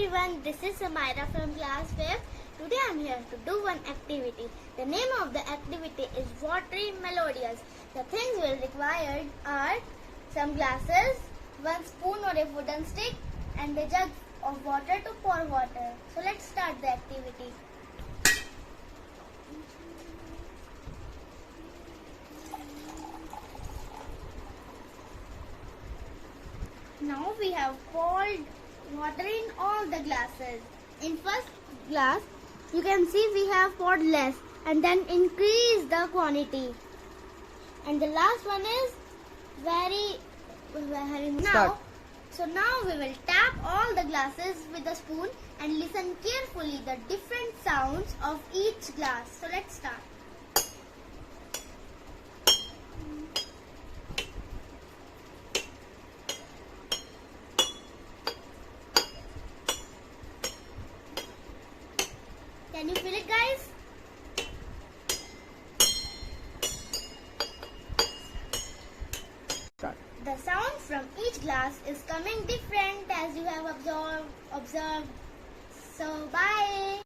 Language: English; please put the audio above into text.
everyone, this is Samira from class 5th. Today I am here to do one activity. The name of the activity is Watery Melodious. The things we'll require are some glasses, one spoon or a wooden stick and a jug of water to pour water. So let's start the activity. Now we have poured water in all the glasses. In first glass, you can see we have poured less and then increase the quantity. And the last one is very now. So now we will tap all the glasses with a spoon and listen carefully the different sounds of each glass. So let's start. Can you feel it, guys? The sound from each glass is coming different as you have observed. So bye.